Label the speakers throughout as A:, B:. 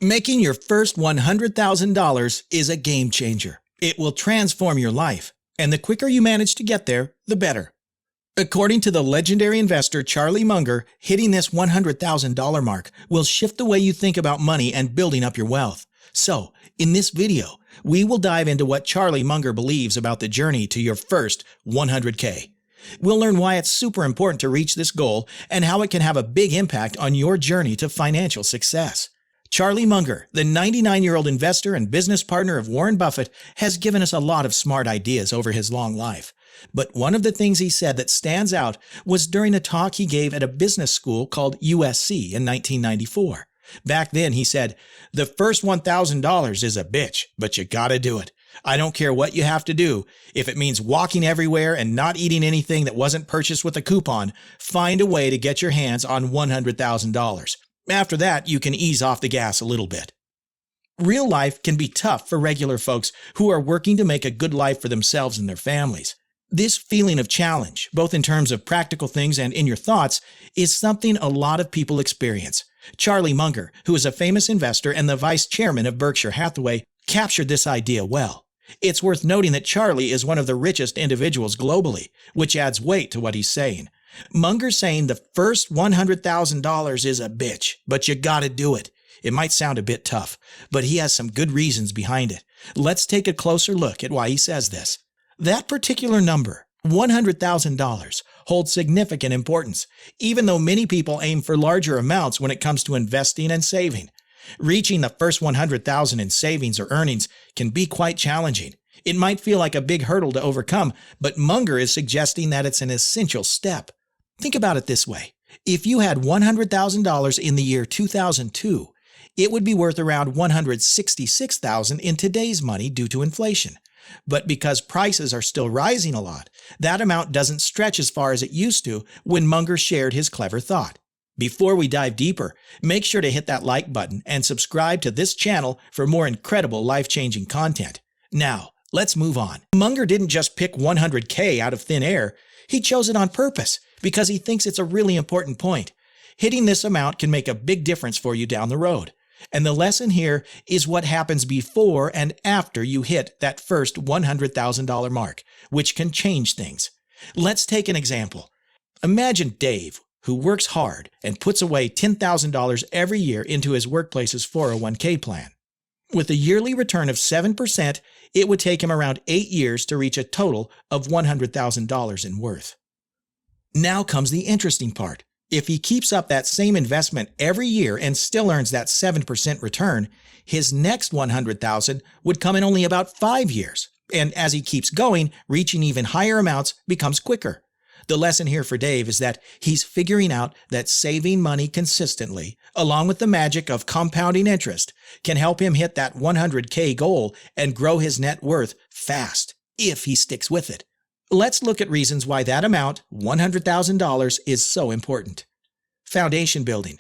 A: Making your first $100,000 is a game changer. It will transform your life, and the quicker you manage to get there, the better. According to the legendary investor Charlie Munger, hitting this $100,000 mark will shift the way you think about money and building up your wealth. So, in this video, we will dive into what Charlie Munger believes about the journey to your first 100K. We'll learn why it's super important to reach this goal and how it can have a big impact on your journey to financial success. Charlie Munger, the 99-year-old investor and business partner of Warren Buffett, has given us a lot of smart ideas over his long life. But one of the things he said that stands out was during a talk he gave at a business school called USC in 1994. Back then, he said, "The first $1,000 is a bitch, but you gotta do it. I don't care what you have to do. If it means walking everywhere and not eating anything that wasn't purchased with a coupon, find a way to get your hands on $100,000. After that, you can ease off the gas a little bit." Real life can be tough for regular folks who are working to make a good life for themselves and their families. This feeling of challenge, both in terms of practical things and in your thoughts, is something a lot of people experience. Charlie Munger, who is a famous investor and the vice chairman of Berkshire Hathaway, captured this idea well. It's worth noting that Charlie is one of the richest individuals globally, which adds weight to what he's saying. Munger's saying the first $100,000 is a bitch, but you gotta do it. It might sound a bit tough, but he has some good reasons behind it. Let's take a closer look at why he says this. That particular number, $100,000, holds significant importance, even though many people aim for larger amounts when it comes to investing and saving. Reaching the first $100,000 in savings or earnings can be quite challenging. It might feel like a big hurdle to overcome, but Munger is suggesting that it's an essential step. Think about it this way. If you had $100,000 in the year 2002, it would be worth around $166,000 in today's money due to inflation. But because prices are still rising a lot, that amount doesn't stretch as far as it used to when Munger shared his clever thought. Before we dive deeper, make sure to hit that like button and subscribe to this channel for more incredible life-changing content. Now, let's move on. Munger didn't just pick 100K out of thin air. He chose it on purpose because he thinks it's a really important point. Hitting this amount can make a big difference for you down the road. And the lesson here is what happens before and after you hit that first $100,000 mark, which can change things. Let's take an example. Imagine Dave, who works hard and puts away $10,000 every year into his workplace's 401k plan. With a yearly return of 7%, it would take him around 8 years to reach a total of $100,000 in worth. Now comes the interesting part. If he keeps up that same investment every year and still earns that 7% return, his next $100,000 would come in only about 5 years. And as he keeps going, reaching even higher amounts becomes quicker. The lesson here for Dave is that he's figuring out that saving money consistently, along with the magic of compounding interest, can help him hit that 100K goal and grow his net worth fast, if he sticks with it. Let's look at reasons why that amount, $100,000, is so important. Foundation building.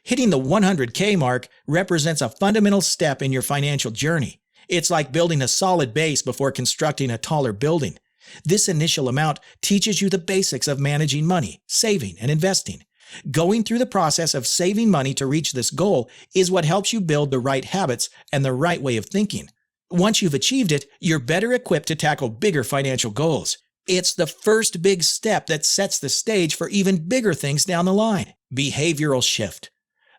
A: Hitting the 100K mark represents a fundamental step in your financial journey. It's like building a solid base before constructing a taller building. This initial amount teaches you the basics of managing money, saving, and investing. Going through the process of saving money to reach this goal is what helps you build the right habits and the right way of thinking. Once you've achieved it, you're better equipped to tackle bigger financial goals. It's the first big step that sets the stage for even bigger things down the line. Behavioral shift.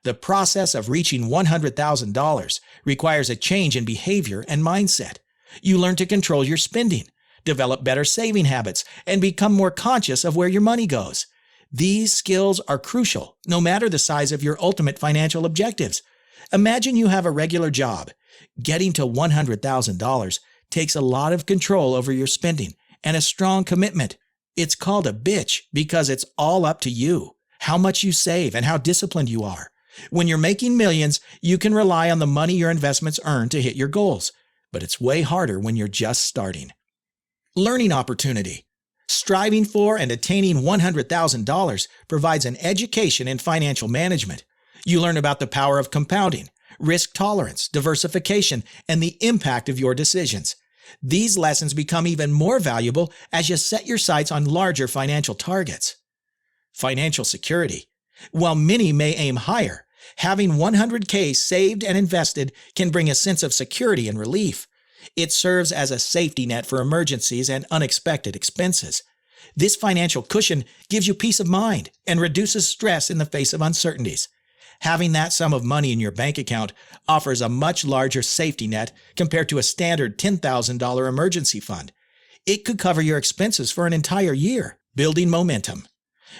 A: The process of reaching $100,000 requires a change in behavior and mindset. You learn to control your spending, develop better saving habits, and become more conscious of where your money goes. These skills are crucial, no matter the size of your ultimate financial objectives. Imagine you have a regular job. Getting to $100,000 takes a lot of control over your spending and a strong commitment. It's called a bitch because it's all up to you, how much you save and how disciplined you are. When you're making millions, you can rely on the money your investments earn to hit your goals, but it's way harder when you're just starting. Learning opportunity. Striving for and attaining $100,000 provides an education in financial management. You learn about the power of compounding, risk tolerance, diversification, and the impact of your decisions. These lessons become even more valuable as you set your sights on larger financial targets. Financial security. While many may aim higher, Having 100K saved and invested can bring a sense of security and relief. It serves as a safety net for emergencies and unexpected expenses. This financial cushion gives you peace of mind and reduces stress in the face of uncertainties. Having that sum of money in your bank account offers a much larger safety net compared to a standard $10,000 emergency fund. It could cover your expenses for an entire year, building momentum.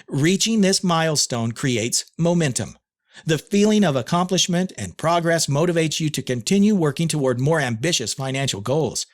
A: Reaching this milestone creates momentum. The feeling of accomplishment and progress motivates you to continue working toward more ambitious financial goals.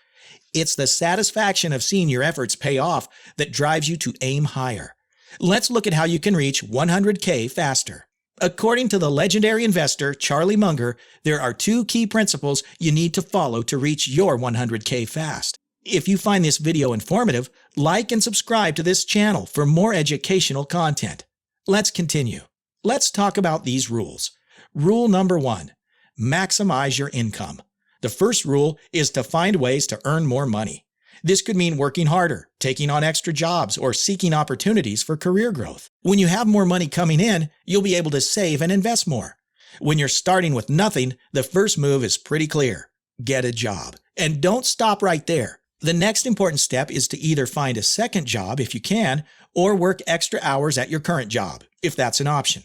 A: It's the satisfaction of seeing your efforts pay off that drives you to aim higher. Let's look at how you can reach 100K faster. According to the legendary investor Charlie Munger, there are 2 key principles you need to follow to reach your 100K fast. If you find this video informative, like and subscribe to this channel for more educational content. Let's continue. Let's talk about these rules. Rule number 1, maximize your income. The first rule is to find ways to earn more money. This could mean working harder, taking on extra jobs, or seeking opportunities for career growth. When you have more money coming in, you'll be able to save and invest more. When you're starting with nothing, the first move is pretty clear. Get a job. And don't stop right there. The next important step is to either find a second job if you can, or work extra hours at your current job, if that's an option.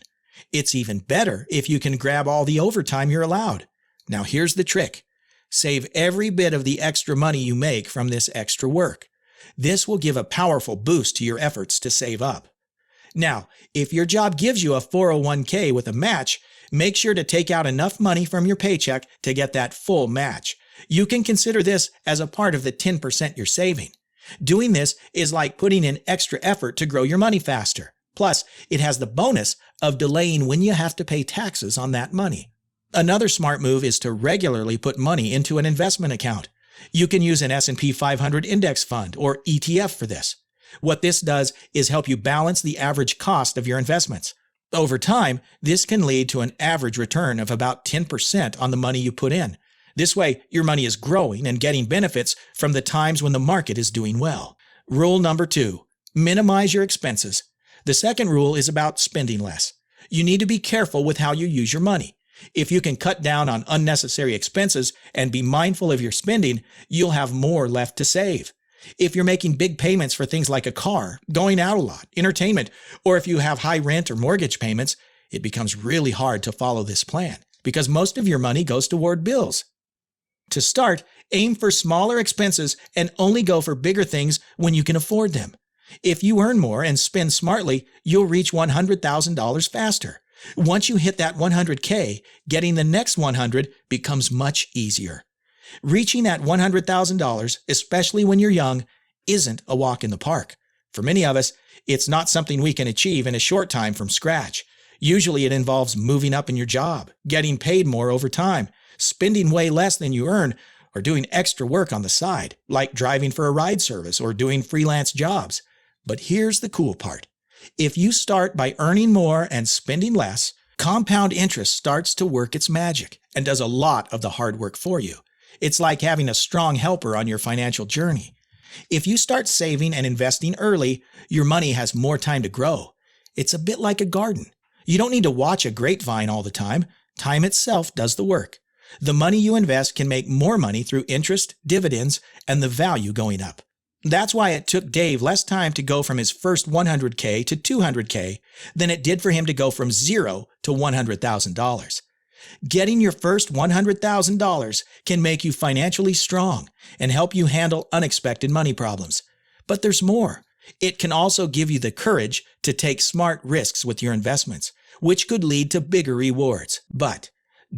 A: It's even better if you can grab all the overtime you're allowed. Now here's the trick. Save every bit of the extra money you make from this extra work. This will give a powerful boost to your efforts to save up. Now, if your job gives you a 401k with a match, make sure to take out enough money from your paycheck to get that full match. You can consider this as a part of the 10% you're saving. Doing this is like putting in extra effort to grow your money faster. Plus, it has the bonus of delaying when you have to pay taxes on that money. Another smart move is to regularly put money into an investment account. You can use an S&P 500 index fund or ETF for this. What this does is help you balance the average cost of your investments. Over time, this can lead to an average return of about 10% on the money you put in. This way, your money is growing and getting benefits from the times when the market is doing well. Rule number 2, minimize your expenses. The second rule is about spending less. You need to be careful with how you use your money. If you can cut down on unnecessary expenses and be mindful of your spending, you'll have more left to save. If you're making big payments for things like a car, going out a lot, entertainment, or if you have high rent or mortgage payments, it becomes really hard to follow this plan because most of your money goes toward bills. To start, aim for smaller expenses and only go for bigger things when you can afford them. If you earn more and spend smartly, you'll reach $100,000 faster. Once you hit that 100K, getting the next 100 becomes much easier. Reaching that $100,000, especially when you're young, isn't a walk in the park. For many of us, it's not something we can achieve in a short time from scratch. Usually it involves moving up in your job, getting paid more over time, spending way less than you earn, or doing extra work on the side, like driving for a ride service or doing freelance jobs. But here's the cool part. If you start by earning more and spending less, compound interest starts to work its magic and does a lot of the hard work for you. It's like having a strong helper on your financial journey. If you start saving and investing early, your money has more time to grow. It's a bit like a garden. You don't need to watch a grapevine all the time. Time itself does the work. The money you invest can make more money through interest, dividends, and the value going up. That's why it took Dave less time to go from his first $100K to $200K than it did for him to go from $0 to $100,000. Getting your first $100,000 can make you financially strong and help you handle unexpected money problems. But there's more. It can also give you the courage to take smart risks with your investments, which could lead to bigger rewards. But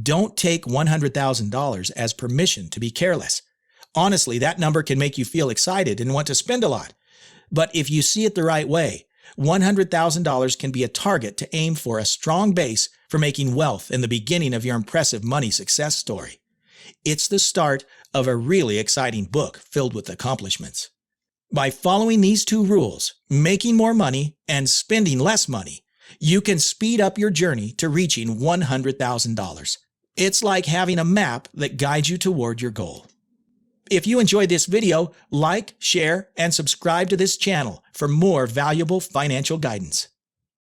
A: don't take $100,000 as permission to be careless. Honestly, that number can make you feel excited and want to spend a lot. But if you see it the right way, $100,000 can be a target to aim for, a strong base for making wealth in the beginning of your impressive money success story. It's the start of a really exciting book filled with accomplishments. By following these two rules, making more money and spending less money, you can speed up your journey to reaching $100,000. It's like having a map that guides you toward your goal. If you enjoyed this video, like, share, and subscribe to this channel for more valuable financial guidance.